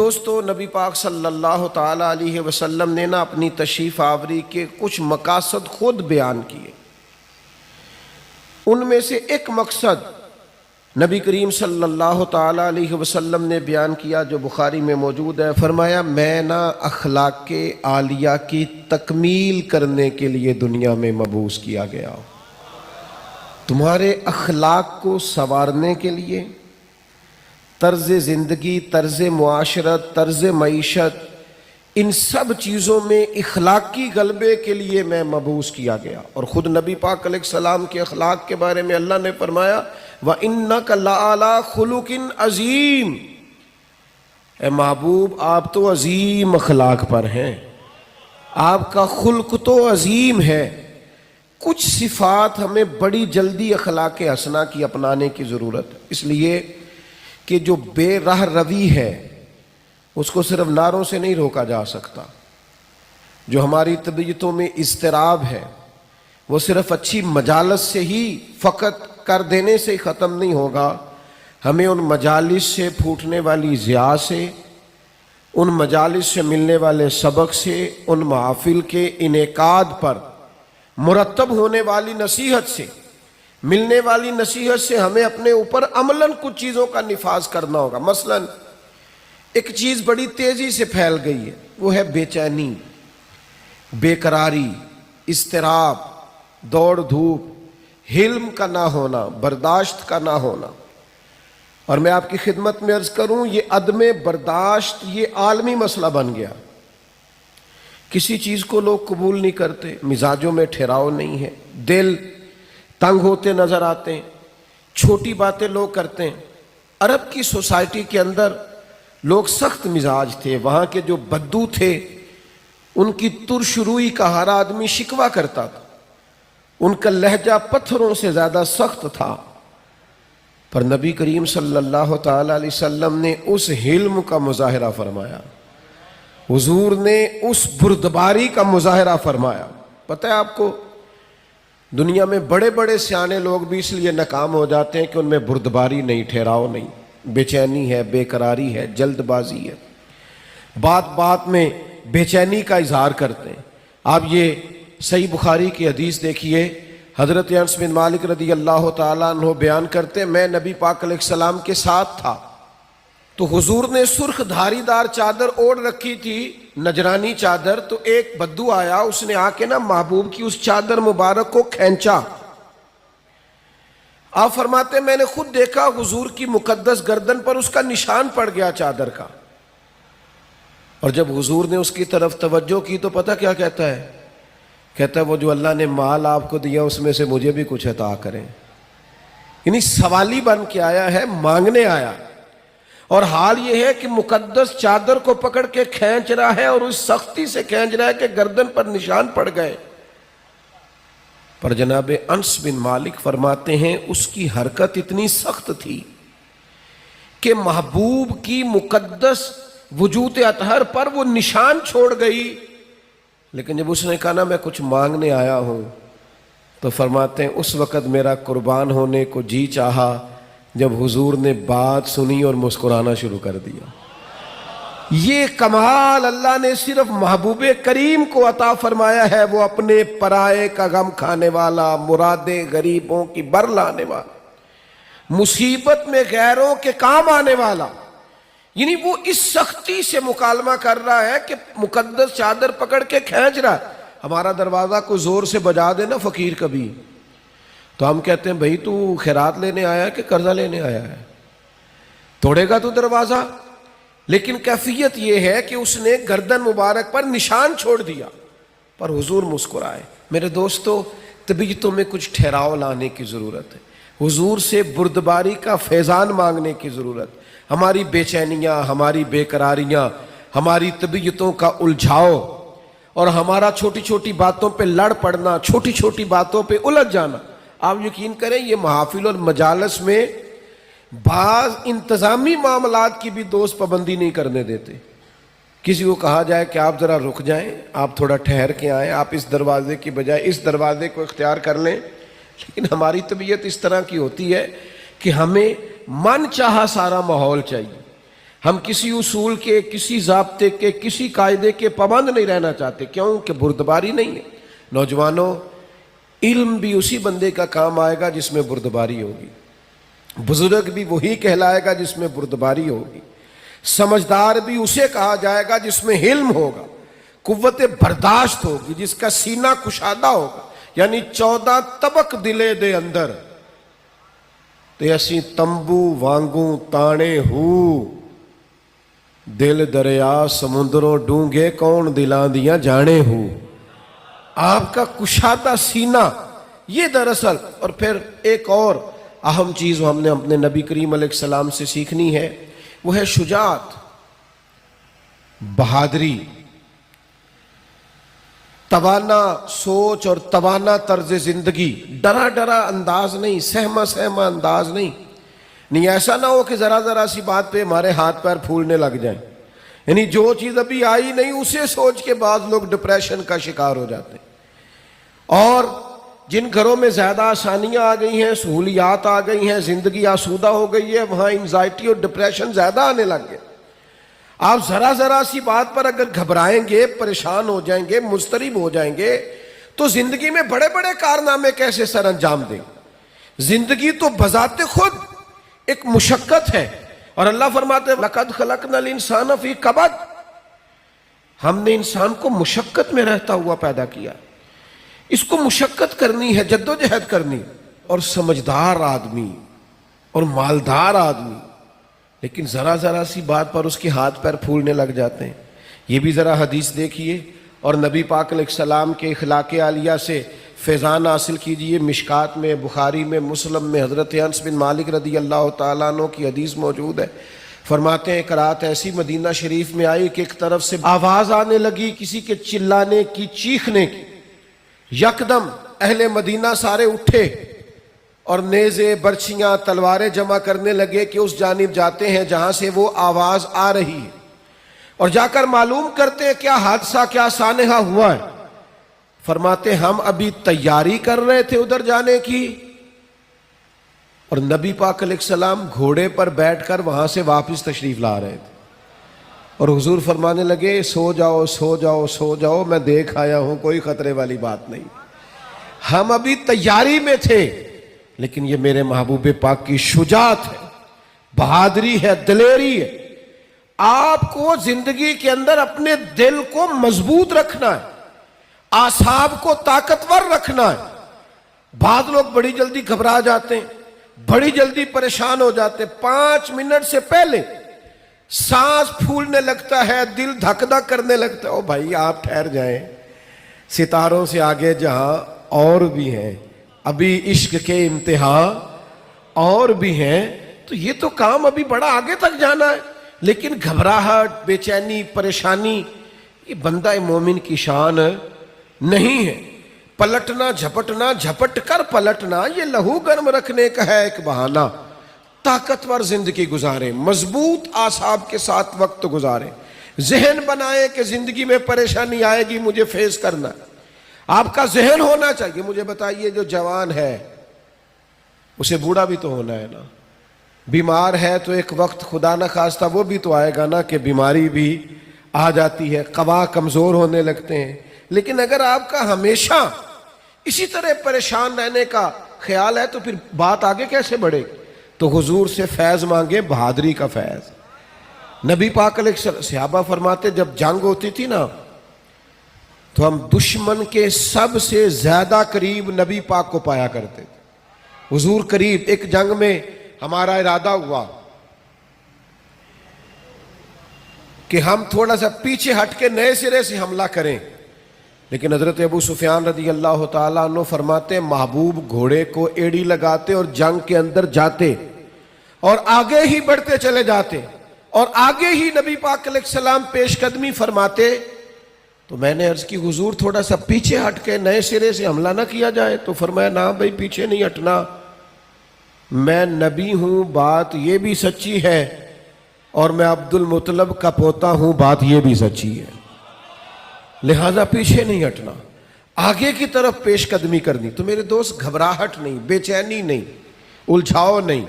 دوستو، نبی پاک صلی اللہ تعالیٰ علیہ وسلم نے اپنی تشریف آوری کے کچھ مقاصد خود بیان کیے۔ ان میں سے ایک مقصد نبی کریم صلی اللہ تعالیٰ علیہ وسلم نے بیان کیا جو بخاری میں موجود ہے۔ فرمایا، میں اخلاق عالیہ کی تکمیل کرنے کے لیے دنیا میں مبعوث کیا گیا ہوں۔ تمہارے اخلاق کو سنوارنے کے لیے، طرز زندگی، طرز معاشرت، طرز معیشت، ان سب چیزوں میں اخلاقی غلبے کے لیے میں مبعوث کیا گیا۔ اور خود نبی پاک علیہ السلام کے اخلاق کے بارے میں اللہ نے فرمایا، وَإِنَّكَ لَعَلَىٰ خُلُقٍ عَظِيمٍ، اے محبوب آپ تو عظیم اخلاق پر ہیں، آپ کا خلق تو عظیم ہے۔ کچھ صفات ہمیں بڑی جلدی اخلاق حسنہ کی اپنانے کی ضرورت ہے، اس لیے کہ جو بے راہ روی ہے اس کو صرف نعروں سے نہیں روکا جا سکتا۔ جو ہماری طبیعتوں میں اضطراب ہے وہ صرف اچھی مجالس سے ہی فقط کر دینے سے ختم نہیں ہوگا۔ ہمیں ان مجالس سے پھوٹنے والی ضیاء سے، ان مجالس سے ملنے والے سبق سے، ان محافل کے انعقاد پر مرتب ہونے والی نصیحت سے، ملنے والی نصیحت سے ہمیں اپنے اوپر عملاً کچھ چیزوں کا نفاذ کرنا ہوگا۔ مثلاً ایک چیز بڑی تیزی سے پھیل گئی ہے، وہ ہے بے چینی، بے قراری، اضطراب، دوڑ دھوپ، حلم کا نہ ہونا، برداشت کا نہ ہونا۔ اور میں آپ کی خدمت میں عرض کروں، یہ عدم برداشت یہ عالمی مسئلہ بن گیا۔ کسی چیز کو لوگ قبول نہیں کرتے، مزاجوں میں ٹھہراؤ نہیں ہے، دل تنگ ہوتے نظر آتے ہیں، چھوٹی باتیں لوگ کرتے ہیں۔ عرب کی سوسائٹی کے اندر لوگ سخت مزاج تھے، وہاں کے جو بدو تھے ان کی ترش روئی کا ہر آدمی شکوہ کرتا تھا، ان کا لہجہ پتھروں سے زیادہ سخت تھا۔ پر نبی کریم صلی اللہ تعالی علیہ وسلم نے اس حلم کا مظاہرہ فرمایا، حضور نے اس بردباری کا مظاہرہ فرمایا۔ پتہ ہے آپ کو، دنیا میں بڑے بڑے سیانے لوگ بھی اس لیے ناکام ہو جاتے ہیں کہ ان میں بردباری نہیں، ٹھہراؤ نہیں، بے چینی ہے، بے قراری ہے، جلد بازی ہے، بات بات میں بے چینی کا اظہار کرتے ہیں۔ آپ یہ صحیح بخاری کی حدیث دیکھیے، حضرت انس بن مالک رضی اللہ تعالیٰ عنہ بیان کرتے ہیں، میں نبی پاک علیہ السلام کے ساتھ تھا تو حضور نے سرخ دھاری دار چادر اوڑھ رکھی تھی، نجرانی چادر۔ تو ایک بدو آیا، اس نے آ کے محبوب کی اس چادر مبارک کو کھینچا۔ آپ فرماتے ہیں، میں نے خود دیکھا حضور کی مقدس گردن پر اس کا نشان پڑ گیا چادر کا۔ اور جب حضور نے اس کی طرف توجہ کی تو پتہ کیا کہتا ہے؟ کہتا ہے، وہ جو اللہ نے مال آپ کو دیا اس میں سے مجھے بھی کچھ عطا کریں۔ یعنی سوالی بن کے آیا ہے، مانگنے آیا، اور حال یہ ہے کہ مقدس چادر کو پکڑ کے کھینچ رہا ہے، اور اس سختی سے کھینچ رہا ہے کہ گردن پر نشان پڑ گئے۔ پر جناب انس بن مالک فرماتے ہیں، اس کی حرکت اتنی سخت تھی کہ محبوب کی مقدس وجود اطہر پر وہ نشان چھوڑ گئی۔ لیکن جب اس نے کہا میں کچھ مانگنے آیا ہوں، تو فرماتے ہیں اس وقت میرا قربان ہونے کو جی چاہا جب حضور نے بات سنی اور مسکرانا شروع کر دیا۔ یہ کمال اللہ نے صرف محبوب کریم کو عطا فرمایا ہے، وہ اپنے پرائے کا غم کھانے والا، مرادیں غریبوں کی بر لانے والا، مصیبت میں غیروں کے کام آنے والا۔ یعنی وہ اس سختی سے مکالمہ کر رہا ہے کہ مقدس چادر پکڑ کے کھینچ رہا ہے۔ ہمارا دروازہ کو زور سے بجا دے نا فقیر کبھی، تو ہم کہتے ہیں بھئی تو خیرات لینے آیا ہے کہ قرضہ لینے آیا ہے؟ توڑے گا تو دروازہ؟ لیکن کیفیت یہ ہے کہ اس نے گردن مبارک پر نشان چھوڑ دیا، پر حضور مسکرائے۔ میرے دوستو، طبیعتوں میں کچھ ٹھہراؤ لانے کی ضرورت ہے، حضور سے بردباری کا فیضان مانگنے کی ضرورت۔ ہماری بے چینیاں، ہماری بے قراریاں، ہماری طبیعتوں کا الجھاؤ، اور ہمارا چھوٹی چھوٹی باتوں پہ لڑ پڑنا، چھوٹی چھوٹی باتوں پہ الجھ جانا، آپ یقین کریں یہ محافل اور مجالس میں بعض انتظامی معاملات کی بھی دوست پابندی نہیں کرنے دیتے۔ کسی کو کہا جائے کہ آپ ذرا رک جائیں، آپ تھوڑا ٹھہر کے آئیں، آپ اس دروازے کی بجائے اس دروازے کو اختیار کر لیں، لیکن ہماری طبیعت اس طرح کی ہوتی ہے کہ ہمیں من چاہا سارا ماحول چاہیے، ہم کسی اصول کے، کسی ضابطے کے، کسی قاعدے کے پابند نہیں رہنا چاہتے، کیوں کہ بردباری نہیں ہے۔ نوجوانوں، علم بھی اسی بندے کا کام آئے گا جس میں بردباری ہوگی، بزرگ بھی وہی کہلائے گا جس میں بردباری ہوگی، سمجھدار بھی اسے کہا جائے گا جس میں حلم ہوگا، قوت برداشت ہوگی، جس کا سینہ کشادہ ہوگا۔ یعنی 14 طبق دلے دے اندر تے اسی تمبو وانگوں تانے ہو، دل دریا سمندروں ڈونگے کون دلاں دیاں جانے ہو۔ آپ کا کشادہ سینہ، یہ دراصل، اور پھر ایک اور اہم چیز ہم نے اپنے نبی کریم علیہ السلام سے سیکھنی ہے، وہ ہے شجاعت، بہادری، توانا سوچ اور توانا طرز زندگی، ڈرا ڈرا انداز نہیں، سہما سہما انداز نہیں ایسا نہ ہو کہ ذرا سی بات پہ ہمارے ہاتھ پیر پھولنے لگ جائیں۔ یعنی جو چیز ابھی آئی نہیں اسے سوچ کے بعض لوگ ڈپریشن کا شکار ہو جاتے ہیں، اور جن گھروں میں زیادہ آسانیاں آ گئی ہیں، سہولیات آ گئی ہیں، زندگی آسودہ ہو گئی ہے، وہاں انزائٹی اور ڈپریشن زیادہ آنے لگ گئے۔ آپ ذرا سی بات پر اگر گھبرائیں گے، پریشان ہو جائیں گے، مضطرب ہو جائیں گے، تو زندگی میں بڑے بڑے کارنامے کیسے سر انجام دیں؟ زندگی تو بذات خود ایک مشقت ہے، اور اللہ فرماتے ہیں لَقَدْ خَلَقْنَا الْإِنسَانَ فِي كَبَدٍ، ہم نے انسان کو مشقت میں رہتا ہوا پیدا کیا۔ اس کو مشقت کرنی ہے، جدوجہد کرنی، اور سمجھدار آدمی اور مالدار آدمی لیکن ذرا سی بات پر اس کے ہاتھ پیر پھولنے لگ جاتے ہیں۔ یہ بھی ذرا حدیث دیکھیے اور نبی پاک علیہ السلام کے اخلاق عالیہ سے فیضان حاصل کیجئے۔ مشکات میں، بخاری میں، مسلم میں حضرت انس بن مالک رضی اللہ تعالیٰ عنہ کی حدیث موجود ہے۔ فرماتے ہیں ایک رات ایسی مدینہ شریف میں آئی کہ ایک طرف سے آواز آنے لگی کسی کے چلانے کی، چیخنے کی۔ یکدم اہل مدینہ سارے اٹھے اور نیزے، برچھیاں، تلواریں جمع کرنے لگے کہ اس جانب جاتے ہیں جہاں سے وہ آواز آ رہی ہے، اور جا کر معلوم کرتے ہیں کیا حادثہ، کیا سانحہ ہوا ہے۔ فرماتے ہم ابھی تیاری کر رہے تھے ادھر جانے کی، اور نبی پاک علیہ السلام گھوڑے پر بیٹھ کر وہاں سے واپس تشریف لا رہے تھے، اور حضور فرمانے لگے سو جاؤ سو جاؤ سو جاؤ، میں دیکھ آیا ہوں، کوئی خطرے والی بات نہیں۔ ہم ابھی تیاری میں تھے، لیکن یہ میرے محبوب پاک کی شجاعت ہے، بہادری ہے، دلیری ہے۔ آپ کو زندگی کے اندر اپنے دل کو مضبوط رکھنا ہے، اعصاب کو طاقتور رکھنا ہے۔ بعض لوگ بڑی جلدی گھبرا جاتے ہیں، بڑی جلدی پریشان ہو جاتے ہیں، 5 منٹ سے پہلے سانس پھولنے لگتا ہے، دل دھک دھک کرنے لگتا ہے۔ او بھائی آپ ٹھہر جائیں، ستاروں سے آگے جہاں اور بھی ہیں، ابھی عشق کے امتحان اور بھی ہیں، تو یہ تو کام ابھی بڑا آگے تک جانا ہے۔ لیکن گھبراہٹ، بے چینی، پریشانی، یہ بندہ مومن کی شان نہیں ہے۔ پلٹنا، جھپٹنا، جھپٹ کر پلٹنا، یہ لہو گرم رکھنے کا ہے ایک بہانہ۔ طاقتور زندگی گزاریں، مضبوط اعصاب کے ساتھ وقت گزاریں، ذہن بنائیں کہ زندگی میں پریشانی آئے گی، مجھے فیس کرنا ہے۔ آپ کا ذہن ہونا چاہیے۔ مجھے بتائیے جو جوان ہے اسے بوڑھا بھی تو ہونا ہے نا، بیمار ہے تو ایک وقت خدا نہ خواستہ وہ بھی تو آئے گا نا کہ بیماری بھی آ جاتی ہے، قوا کمزور ہونے لگتے ہیں۔ لیکن اگر آپ کا ہمیشہ اسی طرح پریشان رہنے کا خیال ہے تو پھر بات آگے کیسے بڑھے؟ تو حضور سے فیض مانگے، بہادری کا فیض۔ نبی پاک علیہ السلام، صحابہ فرماتے جب جنگ ہوتی تھی نا تو ہم دشمن کے سب سے زیادہ قریب نبی پاک کو پایا کرتے تھے، حضور قریب۔ ایک جنگ میں ہمارا ارادہ ہوا کہ ہم تھوڑا سا پیچھے ہٹ کے نئے سرے سے حملہ کریں، لیکن حضرت ابو سفیان رضی اللہ تعالیٰ عنہ فرماتے محبوب گھوڑے کو ایڑی لگاتے اور جنگ کے اندر جاتے اور آگے ہی بڑھتے چلے جاتے، اور آگے ہی نبی پاک علیہ السلام پیش قدمی فرماتے۔ تو میں نے عرض کی حضور تھوڑا سا پیچھے ہٹ کے نئے سرے سے حملہ نہ کیا جائے؟ تو فرمایا نہ بھائی پیچھے نہیں ہٹنا، میں نبی ہوں، بات یہ بھی سچی ہے، اور میں عبد المطلب کا پوتا ہوں، بات یہ بھی سچی ہے، لہذا پیچھے نہیں ہٹنا، آگے کی طرف پیش قدمی کرنی۔ تو میرے دوست گھبراہٹ نہیں، بے چینی نہیں، الجھاؤ نہیں،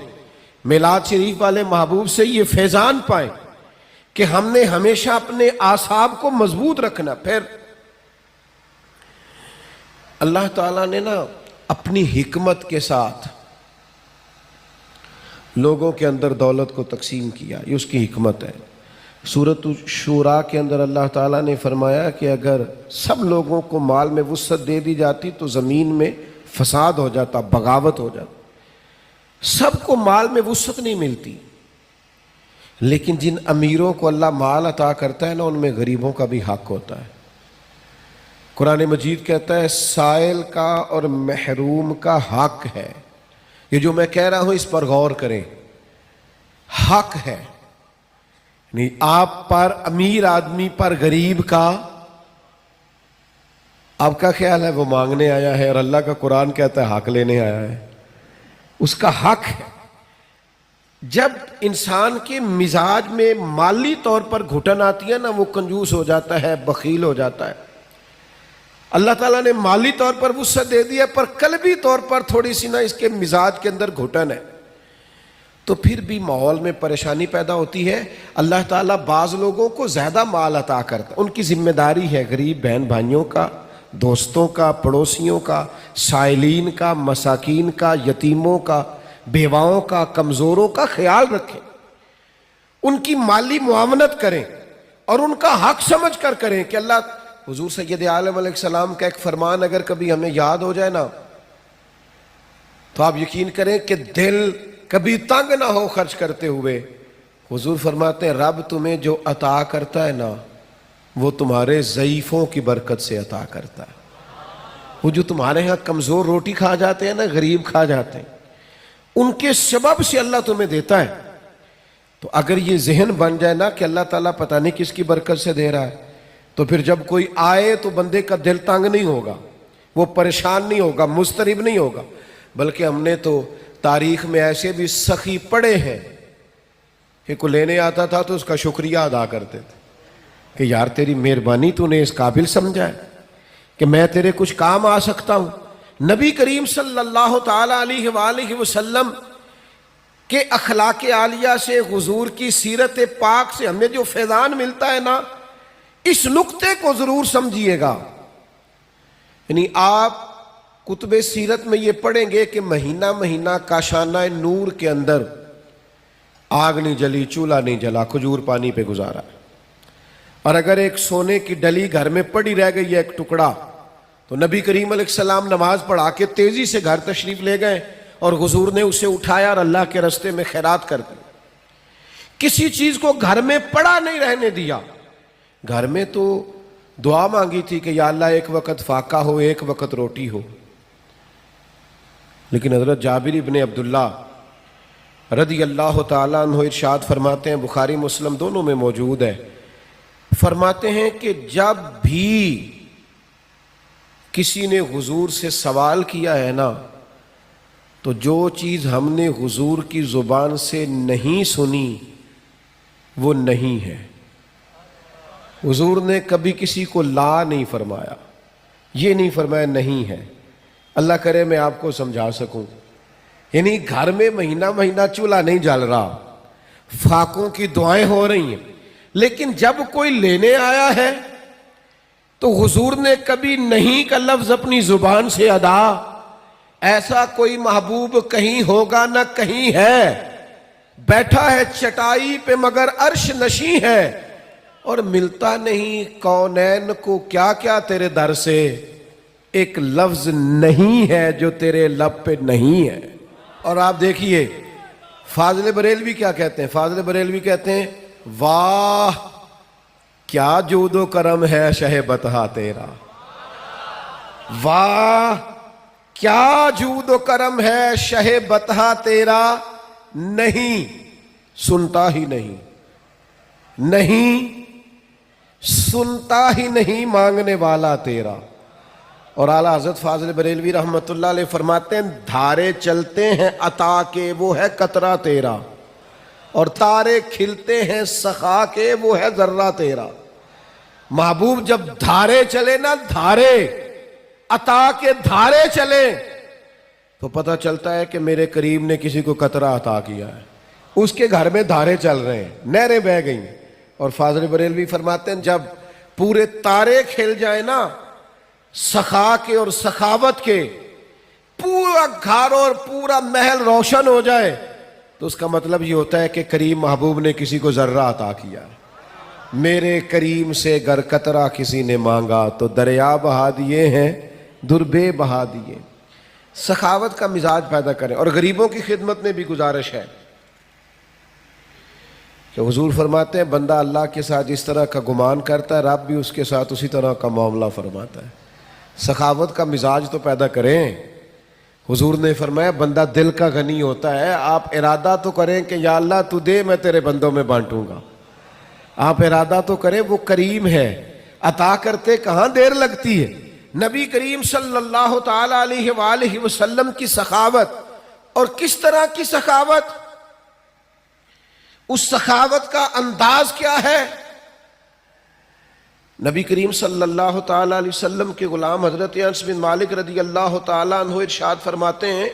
میلاد شریف والے محبوب سے یہ فیضان پائیں کہ ہم نے ہمیشہ اپنے اعصاب کو مضبوط رکھنا. پھر اللہ تعالیٰ نے نا اپنی حکمت کے ساتھ لوگوں کے اندر دولت کو تقسیم کیا. یہ اس کی حکمت ہے. سورۃ الشورى کے اندر اللہ تعالیٰ نے فرمایا کہ اگر سب لوگوں کو مال میں وسعت دے دی جاتی تو زمین میں فساد ہو جاتا، بغاوت ہو جاتا. سب کو مال میں وسعت نہیں ملتی، لیکن جن امیروں کو اللہ مال عطا کرتا ہے نا، ان میں غریبوں کا بھی حق ہوتا ہے. قرآن مجید کہتا ہے سائل کا اور محروم کا حق ہے. یہ جو میں کہہ رہا ہوں اس پر غور کریں، حق ہے. نہیں آپ پر، امیر آدمی پر غریب کا، آپ کا خیال ہے وہ مانگنے آیا ہے، اور اللہ کا قرآن کہتا ہے حق لینے آیا ہے. اس کا حق ہے. جب انسان کے مزاج میں مالی طور پر گھٹن آتی ہے نا، وہ کنجوس ہو جاتا ہے، بخیل ہو جاتا ہے. اللہ تعالیٰ نے مالی طور پر وسعت دے دی ہے، پر قلبی طور پر تھوڑی سی نا اس کے مزاج کے اندر گھٹن ہے، تو پھر بھی ماحول میں پریشانی پیدا ہوتی ہے. اللہ تعالیٰ بعض لوگوں کو زیادہ مال عطا کرتا ہے. ان کی ذمہ داری ہے غریب بہن بھائیوں کا، دوستوں کا، پڑوسیوں کا، سائلین کا، مساکین کا، یتیموں کا، بیواؤں کا، کمزوروں کا خیال رکھیں، ان کی مالی معاونت کریں اور ان کا حق سمجھ کر کریں. کہ اللہ، حضور سید عالم علیہ السلام کا ایک فرمان اگر کبھی ہمیں یاد ہو جائے نا، تو آپ یقین کریں کہ دل کبھی تنگ نہ ہو خرچ کرتے ہوئے. حضور فرماتے ہیں رب تمہیں جو عطا کرتا ہے نا، وہ تمہارے ضعیفوں کی برکت سے عطا کرتا ہے. وہ جو تمہارے ہاں کمزور روٹی کھا جاتے ہیں نا، غریب کھا جاتے ہیں، ان کے سبب سے اللہ تمہیں دیتا ہے. تو اگر یہ ذہن بن جائے نا کہ اللہ تعالیٰ پتہ نہیں کس کی برکت سے دے رہا ہے، تو پھر جب کوئی آئے تو بندے کا دل تنگ نہیں ہوگا، وہ پریشان نہیں ہوگا، مضطرب نہیں ہوگا. بلکہ ہم نے تو تاریخ میں ایسے بھی سخی پڑے ہیں کہ کوئی لینے آتا تھا تو اس کا شکریہ ادا کرتے تھے کہ یار تیری مہربانی، تو نے اس قابل سمجھا ہے کہ میں تیرے کچھ کام آ سکتا ہوں. نبی کریم صلی اللہ تعالی علیہ وآلہ وسلم کے اخلاق عالیہ سے، حضور کی سیرت پاک سے ہمیں جو فیضان ملتا ہے نا، اس نقطے کو ضرور سمجھیے گا. یعنی آپ کتب سیرت میں یہ پڑھیں گے کہ مہینہ مہینہ کاشانہ نور کے اندر آگ نہیں جلی، چولہا نہیں جلا، کھجور پانی پہ گزارا. اور اگر ایک سونے کی ڈلی گھر میں پڑی رہ گئی ہے ایک ٹکڑا، تو نبی کریم علیہ السلام نماز پڑھا کے تیزی سے گھر تشریف لے گئے اور حضور نے اسے اٹھایا اور اللہ کے راستے میں خیرات کر دی. کسی چیز کو گھر میں پڑا نہیں رہنے دیا. گھر میں تو دعا مانگی تھی کہ یا اللہ ایک وقت فاقہ ہو، ایک وقت روٹی ہو. لیکن حضرت جابر ابن عبداللہ رضی اللہ تعالیٰ عنہ ارشاد فرماتے ہیں، بخاری مسلم دونوں میں موجود ہے، فرماتے ہیں کہ جب بھی کسی نے حضور سے سوال کیا ہے نا، تو جو چیز ہم نے حضور کی زبان سے نہیں سنی وہ نہیں ہے. حضور نے کبھی کسی کو لا نہیں فرمایا، یہ نہیں فرمایا نہیں ہے. اللہ کرے میں آپ کو سمجھا سکوں. یعنی گھر میں مہینہ مہینہ چولہا نہیں جل رہا، فاقوں کی دعائیں ہو رہی ہیں، لیکن جب کوئی لینے آیا ہے تو حضور نے کبھی نہیں کا لفظ اپنی زبان سے ادا. ایسا کوئی محبوب کہیں ہوگا نہ کہیں ہے، بیٹھا ہے چٹائی پہ مگر عرش نشیں ہے، اور ملتا نہیں کونین کو کیا کیا تیرے در سے، ایک لفظ نہیں ہے جو تیرے لب پہ نہیں ہے. اور آپ دیکھیے فاضل بریلوی کیا کہتے ہیں. فاضل بریلوی کہتے ہیں واہ کیا جود و کرم ہے شہ بطحہ تیرا، واہ کیا جود و کرم ہے شہ بطحہ تیرا، نہیں سنتا ہی نہیں، نہیں سنتا ہی نہیں مانگنے والا تیرا. اور اعلیٰ حضرت فاضل بریلوی رحمۃ اللہ علیہ فرماتے ہیں دھارے چلتے ہیں عطا کے وہ ہے قطرہ تیرا، اور تارے کھلتے ہیں سخا کے وہ ہے ذرہ تیرا. محبوب جب دھارے چلے نا، دھارے عطا کے دھارے چلے، تو پتہ چلتا ہے کہ میرے کریم نے کسی کو قطرہ عطا کیا ہے. اس کے گھر میں دھارے چل رہے ہیں، نہریں بہہ گئی، اور فاضل بریلوی فرماتے ہیں جب پورے تارے کھل جائیں نا سخا کے اور سخاوت کے، پورا گھر اور پورا محل روشن ہو جائے، تو اس کا مطلب یہ ہوتا ہے کہ کریم محبوب نے کسی کو ذرہ عطا کیا۔ میرے کریم سے گر قطرہ کسی نے مانگا تو دریا بہا دیے ہیں، دربے بہا دیے۔ سخاوت کا مزاج پیدا کریں۔ اور غریبوں کی خدمت میں بھی گزارش ہے کہ حضور فرماتے ہیں بندہ اللہ کے ساتھ جس طرح کا گمان کرتا ہے رب بھی اس کے ساتھ اسی طرح کا معاملہ فرماتا ہے۔ سخاوت کا مزاج تو پیدا کریں۔ حضور نے فرمایا بندہ دل کا غنی ہوتا ہے، آپ ارادہ تو کریں کہ یا اللہ تو دے میں تیرے بندوں میں بانٹوں گا۔ آپ ارادہ تو کریں، وہ کریم ہے، عطا کرتے کہاں دیر لگتی ہے۔ نبی کریم صلی اللہ تعالی علیہ وآلہ وسلم کی سخاوت، اور کس طرح کی سخاوت، اس سخاوت کا انداز کیا ہے۔ نبی کریم صلی اللہ تعالی علیہ وسلم کے غلام حضرت انس بن مالک رضی اللہ تعالیٰ عنہ ارشاد فرماتے ہیں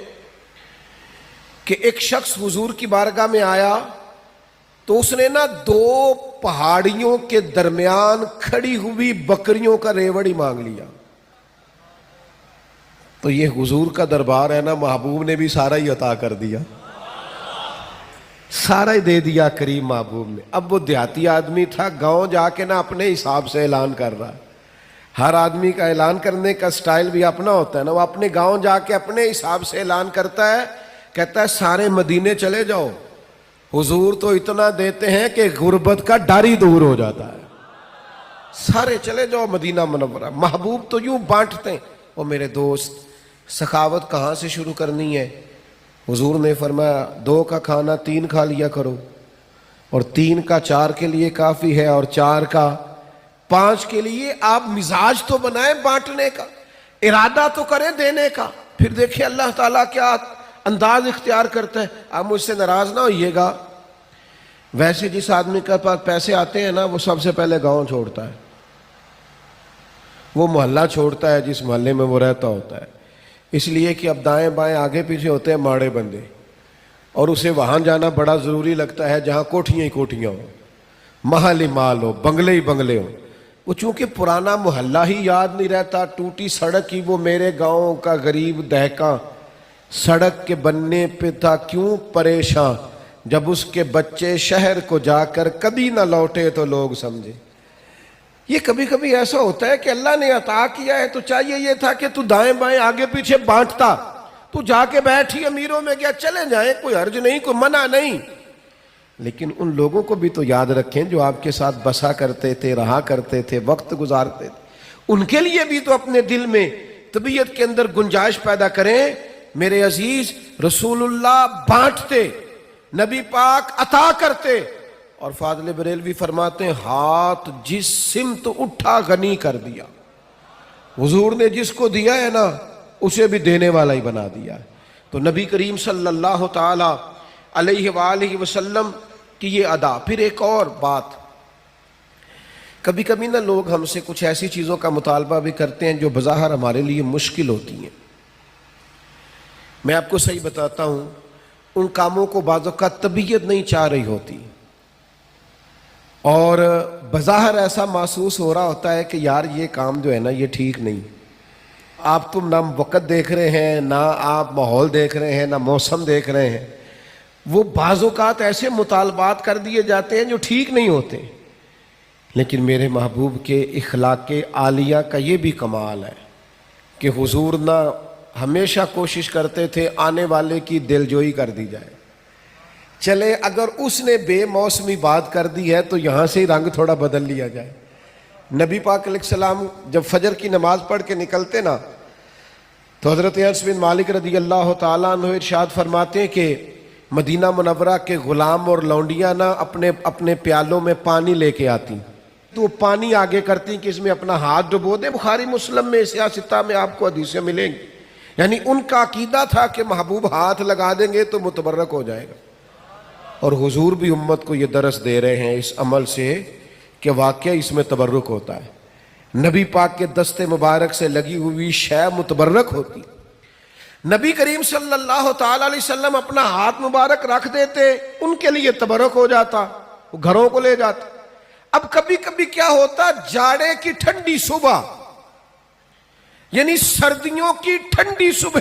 کہ ایک شخص حضور کی بارگاہ میں آیا تو اس نے نا دو پہاڑیوں کے درمیان کھڑی ہوئی بکریوں کا ریوڑی مانگ لیا۔ تو یہ حضور کا دربار ہے نا، محبوب نے بھی سارا ہی عطا کر دیا، سارا ہی دے دیا کریم محبوب نے۔ اب وہ دیہاتی آدمی تھا، گاؤں جا کے نا اپنے حساب سے اعلان کر رہا ہے۔ ہر آدمی کا اعلان کرنے کا سٹائل بھی اپنا ہوتا ہے نا، وہ اپنے گاؤں جا کے اپنے حساب سے اعلان کرتا ہے، کہتا ہے سارے مدینے چلے جاؤ، حضور تو اتنا دیتے ہیں کہ غربت کا ڈر ہی دور ہو جاتا ہے، سارے چلے جاؤ مدینہ منورہ۔ محبوب تو یوں بانٹتے ہیں۔ وہ میرے دوست، سخاوت کہاں سے شروع کرنی ہے؟ حضور نے فرمایا 2 کا کھانا 3 کھا لیا کرو، اور 3 کا 4 کے لیے کافی ہے، اور 4 کا 5 کے لیے۔ آپ مزاج تو بنائیں بانٹنے کا، ارادہ تو کریں دینے کا، پھر دیکھیں اللہ تعالیٰ کیا انداز اختیار کرتا ہے۔ آپ مجھ سے ناراض نہ ہوئیے گا، ویسے جس آدمی کے پاس پیسے آتے ہیں نا وہ سب سے پہلے گاؤں چھوڑتا ہے، وہ محلہ چھوڑتا ہے جس محلے میں وہ رہتا ہوتا ہے، اس لیے کہ اب دائیں بائیں آگے پیچھے ہوتے ہیں ماڑے بندے، اور اسے وہاں جانا بڑا ضروری لگتا ہے جہاں کوٹھیاں ہی کوٹھیاں ہوں، محل ہی مال ہو، بنگلے ہی بنگلے ہوں۔ وہ چونکہ پرانا محلہ ہی یاد نہیں رہتا، ٹوٹی سڑک ہی وہ میرے گاؤں کا غریب دہقاں سڑک کے بننے پہ تھا کیوں پریشاں، جب اس کے بچے شہر کو جا کر کبھی نہ لوٹے تو لوگ سمجھے۔ یہ کبھی کبھی ایسا ہوتا ہے کہ اللہ نے عطا کیا ہے تو چاہیے یہ تھا کہ تو دائیں بائیں آگے پیچھے بانٹتا، تو جا کے بیٹھی امیروں میں گیا، چلے جائیں، کوئی حرج نہیں، کوئی منع نہیں، لیکن ان لوگوں کو بھی تو یاد رکھیں جو آپ کے ساتھ بسا کرتے تھے، رہا کرتے تھے، وقت گزارتے تھے، ان کے لیے بھی تو اپنے دل میں طبیعت کے اندر گنجائش پیدا کریں۔ میرے عزیز، رسول اللہ بانٹتے، نبی پاک عطا کرتے، اور فاضل بریلوی فرماتے ہیں ہاتھ جس سمت اٹھا غنی کر دیا۔ حضور نے جس کو دیا ہے نا اسے بھی دینے والا ہی بنا دیا ہے۔ تو نبی کریم صلی اللہ تعالی علیہ وآلہ وسلم کی یہ ادا۔ پھر ایک اور بات، کبھی کبھی نا لوگ ہم سے کچھ ایسی چیزوں کا مطالبہ بھی کرتے ہیں جو بظاہر ہمارے لیے مشکل ہوتی ہیں۔ میں آپ کو صحیح بتاتا ہوں، ان کاموں کو بعض اوقات طبیعت نہیں چاہ رہی ہوتی، اور بظاہر ایسا محسوس ہو رہا ہوتا ہے کہ یار یہ کام جو ہے نا یہ ٹھیک نہیں۔ آپ تم نہ وقت دیکھ رہے ہیں، نہ آپ ماحول دیکھ رہے ہیں، نہ موسم دیکھ رہے ہیں، وہ بعض اوقات ایسے مطالبات کر دیے جاتے ہیں جو ٹھیک نہیں ہوتے۔ لیکن میرے محبوب کے اخلاق عالیہ کا یہ بھی کمال ہے کہ حضور نہ ہمیشہ کوشش کرتے تھے آنے والے کی دلجوئی کر دی جائے۔ چلے اگر اس نے بے موسمی بات کر دی ہے تو یہاں سے ہی رنگ تھوڑا بدل لیا جائے۔ نبی پاک علیہ السلام جب فجر کی نماز پڑھ کے نکلتے نا تو حضرت انس بن مالک رضی اللہ تعالیٰ عنہ ارشاد فرماتے ہیں کہ مدینہ منورہ کے غلام اور لونڈیاں نا اپنے پیالوں میں پانی لے کے آتی، تو وہ پانی آگے کرتی کہ اس میں اپنا ہاتھ ڈبو دیں۔ بخاری مسلم میں سیاستہ میں آپ کو حدیثیں ملیں گی۔ یعنی ان کا عقیدہ تھا کہ محبوب ہاتھ لگا دیں گے تو متبرک ہو جائے گا، اور حضور بھی امت کو یہ درس دے رہے ہیں اس عمل سے کہ واقعہ اس میں تبرک ہوتا ہے۔ نبی پاک کے دست مبارک سے لگی ہوئی شے متبرک ہوتی۔ نبی کریم صلی اللہ تعالی علیہ وسلم اپنا ہاتھ مبارک رکھ دیتے، ان کے لیے تبرک ہو جاتا، وہ گھروں کو لے جاتا۔ اب کبھی کبھی کیا ہوتا، جاڑے کی ٹھنڈی صبح یعنی سردیوں کی ٹھنڈی صبح